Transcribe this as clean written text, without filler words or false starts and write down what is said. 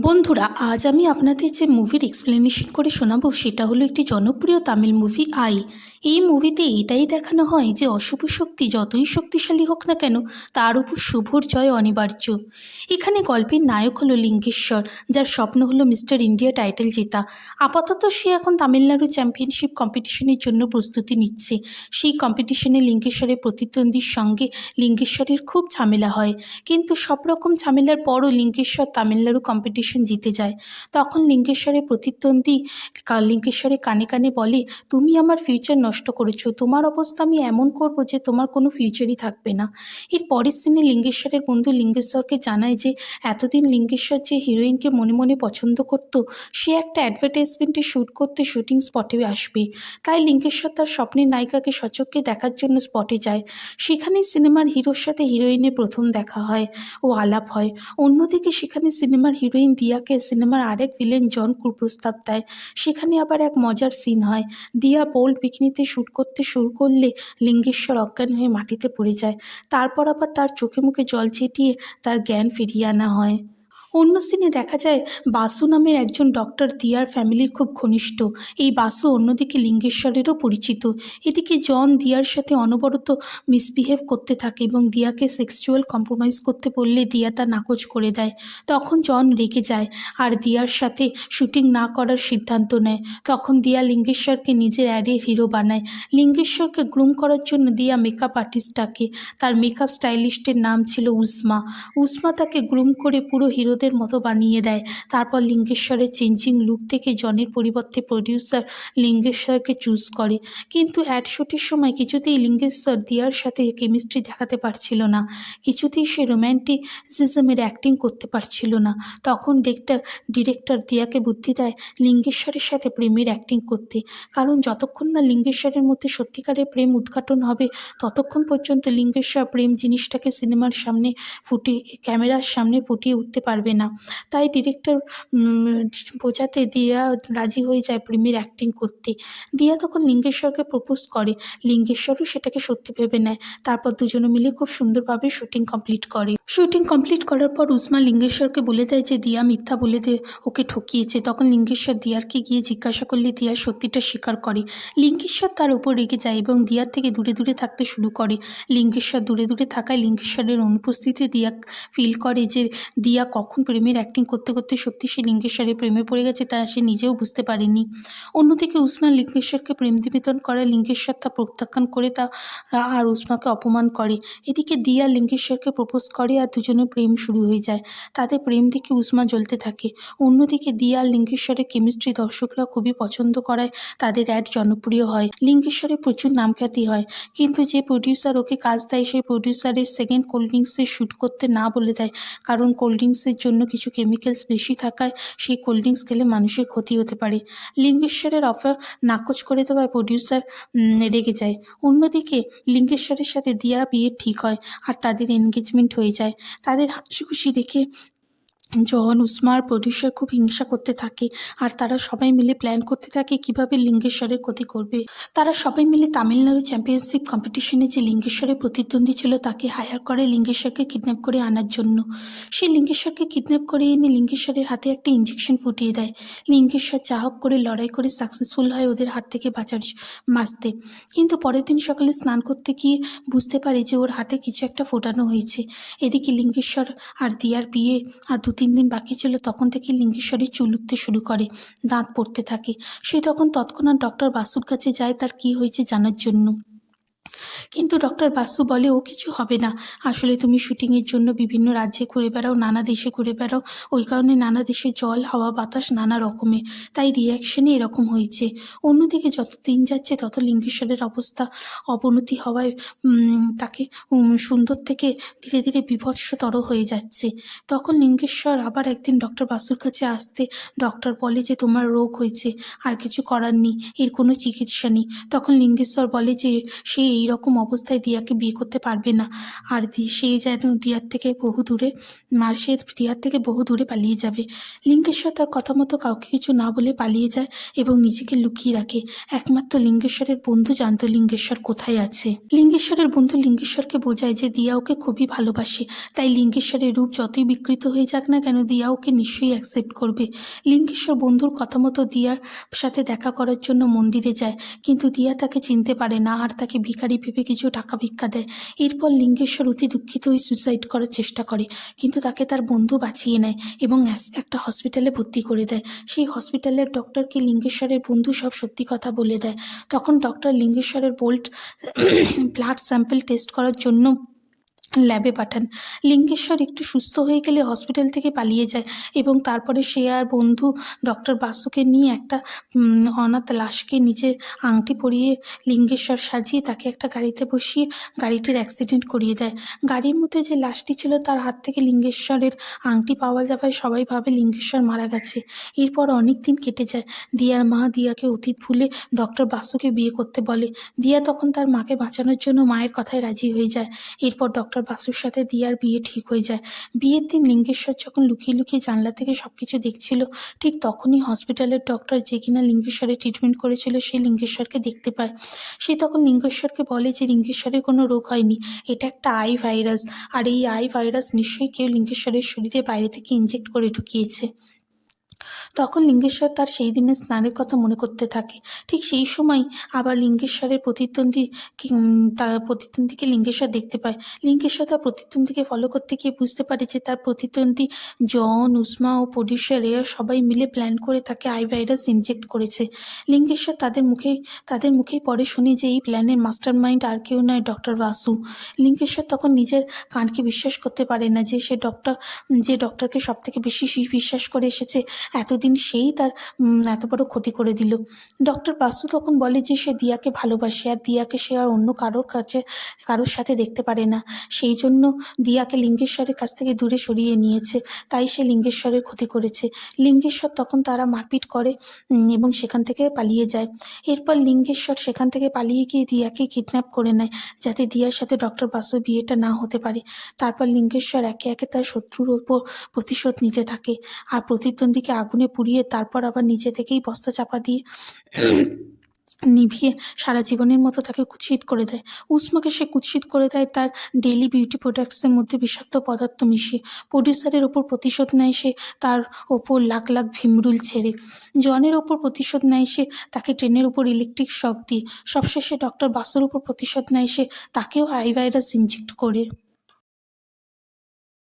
বন্ধুরা, আজ আমি আপনাদের যে মুভির এক্সপ্লেনেশন করে শোনাবো সেটা হলো একটি জনপ্রিয় তামিল মুভি আই। এই মুভিতে এটাই দেখানো হয় যে অশুভ শক্তি যতই শক্তিশালী হোক না কেন, তার উপর শুভর জয় অনিবার্য। এখানে গল্পের নায়ক হলো লিঙ্গেশ্বর, যার স্বপ্ন হলো মিস্টার ইন্ডিয়া টাইটেল জেতা। আপাতত সে এখন তামিলনাড়ু চ্যাম্পিয়নশিপ কম্পিটিশনের জন্য প্রস্তুতি নিচ্ছে। সেই কম্পিটিশনে লিঙ্গেশ্বরের প্রতিদ্বন্দ্বীর সঙ্গে লিঙ্গেশ্বরের খুব ঝামেলা হয়, কিন্তু সব রকম ঝামেলার পরও লিঙ্গেশ্বর তামিলনাড়ু কম্পিটিশন জিতে যায়। তখন লিঙ্গেশ্বরের প্রতিদ্বন্দ্বী লিঙ্গেশ্বরের কানে কানে বলে, তুমি আমার ফিউচার নষ্ট করেছো, তোমার অবস্থা আমি এমন করব যে তোমার কোনো ফিউচারই থাকবে না। এর পরের সিনে লিঙ্গেশ্বরের বন্ধু লিঙ্গেশ্বরকে জানায় যে এতদিন লিঙ্গেশ্বর যে হিরোইনকে মনে মনে পছন্দ করত, সে একটা অ্যাডভার্টাইজমেন্টে শ্যুট করতে শুটিং স্পটে আসবে। তাই লিঙ্গেশ্বর তার স্বপ্নের নায়িকাকে সচক্ষে দেখার জন্য স্পটে যায়। সেখানেই সিনেমার হিরোর সাথে হিরোইনের প্রথম দেখা হয় ও আলাপ হয়। অন্যদিকে সেখানে সিনেমার হিরোইন দিয়াকে সিনেমার আরেক ভিলেন জন কুপ্রস্তাব দেয়। সেখানে আবার এক মজার সিন হয়। দিয়া বোল্ড বিকিনিতে শ্যুট করতে শুরু করলে লিঙ্গেশ্বর অজ্ঞান হয়ে মাটিতে পড়ে যায়। তারপর আবার তার চোখে মুখে জল ছিটিয়ে তার জ্ঞান ফিরিয়ে আনা হয়। অন্য সিনে দেখা যায় বাসু নামের একজন ডক্টর দিয়ার ফ্যামিলির খুব ঘনিষ্ঠ। এই বাসু অন্যদিকে লিঙ্গেশ্বরেরও পরিচিত। এদিকে জন দিয়ার সাথে অনবরত মিসবিহেভ করতে থাকে এবং দিয়াকে সেক্সুয়াল কম্প্রোমাইজ করতে বললে দিয়া তা নাকচ করে দেয়। তখন জন রেগে যায় আর দিয়ার সাথে শুটিং না করার সিদ্ধান্ত নেয়। তখন দিয়া লিঙ্গেশ্বরকে নিজের অ্যাডের হিরো বানায়। লিঙ্গেশ্বরকে গ্রুম করার জন্য দিয়া মেকআপ আর্টিস্ট ডাকে। তার মেকআপ স্টাইলিস্টের নাম ছিল উসমা। উসমা তাকে গ্রুম করে পুরো হিরোদের মতো বানিয়ে দেয়। তারপর লিঙ্গেশ্বরের চেঞ্জিং লুক থেকে জনের পরিবর্তে প্রডিউসার লিঙ্গেশ্বরকে চুজ করে। কিন্তু অ্যাড শ্যুটের সময় কিছুতেই লিঙ্গেশ্বর দিয়ার সাথে কেমিস্ট্রি দেখাতে পারছিল না। কিছুতেই সে রোম্যান্টিসিজমের অ্যাক্টিং করতে পারছিল না। তখন ডিরেক্টর দিয়াকে বুদ্ধি দেয় লিঙ্গেশ্বরের সাথে প্রেমের অ্যাক্টিং করতে, কারণ যতক্ষণ না লিঙ্গেশ্বরের মধ্যে সত্যিকারের প্রেম উদ্ঘাটন হবে ততক্ষণ পর্যন্ত লিঙ্গেশ্বর প্রেম জিনিসটাকে সিনেমার সামনে ক্যামেরার সামনে ফুটিয়ে উঠতে পারবে না। তাই ডিরেক্টর বোঝাতে দিয়া রাজি হয়ে যায় প্রেমের অ্যাক্টিং করতে। দিয়া তখন লিঙ্গেশ্বরকে প্রপোজ করে। লিঙ্গেশ্বরও সেটাকে সত্যি ভেবে নেয়। তারপর দুজনে মিলে খুব সুন্দরভাবে শুটিং কমপ্লিট করে। শুটিং কমপ্লিট করার পর উসমা লিঙ্গেশ্বরকে বলে দেয় যে দিয়া মিথ্যা বলে ওকে ঠকিয়েছে। তখন লিঙ্গেশ্বর দিয়ারকে গিয়ে জিজ্ঞাসা করলে দিয়া সত্যিটা স্বীকার করে। লিঙ্গেশ্বর তার উপর রেগে যায় এবং দিয়ার থেকে দূরে দূরে থাকতে শুরু করে। লিঙ্গেশ্বর দূরে দূরে থাকায় লিঙ্গেশ্বরের অনুপস্থিতিতে দিয়া ফিল করে যে দিয়া কখন প্রেমের অ্যাক্টিং করতে করতে সত্যি সে লিঙ্গেশ্বরের প্রেমে পড়ে গেছে, তা সে নিজেও বুঝতে পারেনি। অন্যদিকে উসমা লিঙ্গেশ্বরকে প্রেম নিবেদন করায় লিঙ্গেশ্বর তা প্রত্যাখ্যান করে আর উসমাকে অপমান করে। এদিকে দিয়া লিঙ্গেশ্বরকে প্রপোজ করে আর দুজনের প্রেম শুরু হয়ে যায়। তাদের প্রেম দেখে উসমা জ্বলতে থাকে। অন্যদিকে দিয়া আর লিঙ্গেশ্বরের কেমিস্ট্রি দর্শকরা খুবই পছন্দ করায় তাদের অ্যাড জনপ্রিয় হয়। লিঙ্গেশ্বরের প্রচুর নামখ্যাতি হয়, কিন্তু যে প্রডিউসার ওকে কাজ দেয় সেই প্রডিউসারের সেকেন্ড কোল্ড ড্রিঙ্কসের শ্যুট করতে না বলে দেয়, কারণ কোল্ড ড্রিঙ্কসের জন্য কিছু কেমিক্যালস বেশি থাকায় সেই কোল্ড ড্রিঙ্কস খেলে মানুষের ক্ষতি হতে পারে। লিঙ্গেশ্বরের অফার নাকচ করে দেওয়ায় প্রডিউসার রেগে যায়। অন্যদিকে লিঙ্গেশ্বরের সাথে দিয়া বিয়ে ঠিক হয় আর তাদের এনগেজমেন্ট হয়ে যায়। তাদের হাসি খুশি দেখে জন, উসমা আর প্রডিউসার খুব হিংসা করতে থাকে আর তারা সবাই মিলে প্ল্যান করতে থাকে কিভাবে লিঙ্গেশ্বরের ক্ষতি করবে। তারা সবাই মিলে তামিলনাড়ু চ্যাম্পিয়নশিপ কম্পিটিশনে যে লিঙ্গেশ্বরের প্রতিদ্বন্দ্বী ছিল তাকে হায়ার করে লিঙ্গেশ্বরকে কিডন্যাপ করে আনার জন্য। সে লিঙ্গেশ্বরকে কিডন্যাপ করে এনে লিঙ্গেশ্বরের হাতে একটা ইঞ্জেকশন ফুটিয়ে দেয়। লিঙ্গেশ্বর যা হোক করে লড়াই করে সাকসেসফুল হয় ওদের হাত থেকে বাঁচতে। কিন্তু পরের দিন সকালে স্নান করতে গিয়ে বুঝতে পারে যে ওর হাতে কিছু একটা ফোটানো হয়েছে। এদিকে লিঙ্গেশ্বর আর দিয়ার বিয়ে আর 2-3 দিন বাকি ছিল, তখন থেকে লিঙ্গেশ্বরের চুল উঠতে শুরু করে, দাঁত পড়তে থাকে। সে তখন তৎক্ষণাৎ ডক্টর বাসুর কাছে যায় তার কি হয়েছে জানার জন্য। কিন্তু ডক্টর বাসু বলে ও কিছু হবে না, আসলে তুমি শুটিংয়ের জন্য বিভিন্ন রাজ্যে ঘুরে বেড়াও, নানা দেশে ঘুরে বেড়াও, ওই কারণে নানা দেশের জল, হাওয়া, বাতাস নানা রকমের, তাই রিয়াকশানে এরকম হয়েছে। অন্যদিকে যত দিন যাচ্ছে তত লিঙ্গেশ্বরের অবস্থা অবনতি হওয়ায় তাকে সুন্দর থেকে ধীরে ধীরে বিভৎসতর হয়ে যাচ্ছে। তখন লিঙ্গেশ্বর আবার একদিন ডক্টর বাসুর কাছে আসতে ডক্টর বলে যে তোমার রোগ হয়েছে, আর কিছু করার নেই, এর কোনো চিকিৎসা নেই। তখন লিঙ্গেশ্বর বলে যে সে এই রকম অবস্থায় দিয়াকে বিয়ে করতে পারবে না, আর সেই যেন দিয়ার থেকে বহু দূরে পালিয়ে যাবে। লিঙ্গেশ্বর তার কথা মতো কাউকে কিছু না বলে পালিয়ে যায় এবং নিজেকে লুকিয়ে রাখে। একমাত্র লিঙ্গেশ্বরের বন্ধু জানতো লিঙ্গেশ্বর কোথায় আছে। লিঙ্গেশ্বরের বন্ধু লিঙ্গেশ্বরকে বোঝায় যে দিয়া ওকে খুবই ভালোবাসে, তাই লিঙ্গেশ্বরের রূপ যতই বিকৃত হয়ে যাক না কেন দিয়া ওকে নিশ্চয়ই অ্যাকসেপ্ট করবে। লিঙ্গেশ্বর বন্ধুর কথা মতো দিয়ার সাথে দেখা করার জন্য মন্দিরে যায়, কিন্তু দিয়া তাকে চিনতে পারে না আর তাকে ভিখারি ভেবে কিছু টাকা ভিক্ষা দেয়। এরপর লিঙ্গেশ্বর অতি দুঃখিত হয়ে সুসাইড করার চেষ্টা করে, কিন্তু তাকে তার বন্ধু বাঁচিয়ে নেয় এবং একটা হসপিটালে ভর্তি করে দেয়। সেই হসপিটালের ডক্টরকে লিঙ্গেশ্বরের বন্ধু সব সত্যি কথা বলে দেয়। তখন ডক্টর লিঙ্গেশ্বরের ব্লাড স্যাম্পল টেস্ট করার জন্য ল্যাবে পাঠান। লিঙ্গেশ্বর একটু সুস্থ হয়ে গেলে হসপিটাল থেকে পালিয়ে যায় এবং তারপরে সে আর বন্ধু ডক্টর বাসুকে নিয়ে একটা অনাথ লাশকে নিজের আংটি পরিয়ে লিঙ্গেশ্বর সাজিয়ে তাকে একটা গাড়িতে বসিয়ে গাড়িটির অ্যাক্সিডেন্ট করিয়ে দেয়। গাড়ির মধ্যে যে লাশটি ছিল তার হাত থেকে লিঙ্গেশ্বরের আংটি পাওয়া যাওয়ায় সবাই ভাবে লিঙ্গেশ্বর মারা গেছে। এরপর অনেক দিন কেটে যায়। দিয়ার মা দিয়াকে অতীত ভুলে ডক্টর বাসুকে বিয়ে করতে বলে। দিয়া তখন তার মাকে বাঁচানোর জন্য মায়ের কথায় রাজি হয়ে যায়। এরপর ডক্টর বাসুর সাথে দিয়ার বিয়ে ঠিক হয়ে যায়। বিয়ের দিন লিঙ্গেশ্বর যখন লুকিয়ে লুকিয়ে জানলা থেকে সবকিছু দেখছিল, ঠিক তখনই হসপিটালের ডক্টর যে কিনা লিঙ্গেশ্বরের ট্রিটমেন্ট করেছিল সে লিঙ্গেশ্বরকে দেখতে পায়। সে তখন লিঙ্গেশ্বরকে বলে যে লিঙ্গেশ্বরের কোনো রোগ হয়নি, এটা একটা আই ভাইরাস, আর এই আই ভাইরাস নিশ্চয়ই কেউ লিঙ্গেশ্বরের শরীরে বাইরে থেকে ইনজেক্ট করে ঢুকিয়েছে। তখন লিঙ্গেশ্বর তার সেই দিনের স্নানের কথা মনে করতে থাকে। ঠিক সেই সময় আবার লিঙ্গেশ্বরের প্রতিদ্বন্দ্বীকে লিঙ্গেশ্বর দেখতে পায়। লিঙ্গেশ্বর তার প্রতিদ্বন্দ্বীকে ফলো করতে গিয়ে বুঝতে পারে যে তার প্রতিদ্বন্দ্বী জন, উসমা ও প্রডিউসার এরা সবাই মিলে প্ল্যান করে তাকে আই ভাইরাস ইনজেক্ট করেছে। লিঙ্গেশ্বর তাদের মুখেই পরে শুনে যে এই প্ল্যানের মাস্টার মাইন্ড আর কেউ নয়, ডক্টর বাসু। লিঙ্গেশ্বর তখন নিজের কানকে বিশ্বাস করতে পারে না যে যে ডক্টরকে সব থেকে বেশি বিশ্বাস করে এসেছে এতদিন সেই তার এত বড় ক্ষতি করে দিল। ডক্টর বাসু তখন বলে যে সে দিয়াকে ভালোবাসে আর দিয়াকে সে আর অন্য কারোর সাথে দেখতে পারে না, সেই জন্য দিয়াকে লিঙ্গেশ্বরের কাছ থেকে দূরে সরিয়ে নিয়েছে, তাই সে লিঙ্গেশ্বরের ক্ষতি করেছে। লিঙ্গেশ্বর তখন তারা মারপিট করে এবং সেখান থেকে পালিয়ে যায়। এরপর লিঙ্গেশ্বর সেখান থেকে পালিয়ে গিয়ে দিয়াকে কিডন্যাপ করে নেয় যাতে দিয়ার সাথে ডক্টর বাসুর বিয়েটা না হতে পারে। তারপর লিঙ্গেশ্বর একে একে তার শত্রুর ওপর প্রতিশোধ নিতে থাকে আর প্রতিদ্বন্দ্বীকে আগুনে পুড়িয়ে তারপর আবার নিজে থেকেই বস্তা চাপা দিয়ে নিভিয়ে সারা জীবনের মতো তাকে কুৎসিত করে দেয়। উসমাকে সে কুৎসিত করে দেয় তার ডেইলি বিউটি প্রোডাক্টসের মধ্যে বিষাক্ত পদার্থ মিশিয়ে। প্রডিউসারের ওপর প্রতিশোধ নেয় সে তার ওপর লাখ লাখ ভিমরুল ছেড়ে। জনের ওপর প্রতিশোধ নেয় সে তাকে ট্রেনের উপর ইলেকট্রিক শক দিয়ে। সবশেষে ডক্টর বাসুর ওপর প্রতিশোধ নেয় সে তাকেও আই ভাইরাস ইনজেক্ট করে।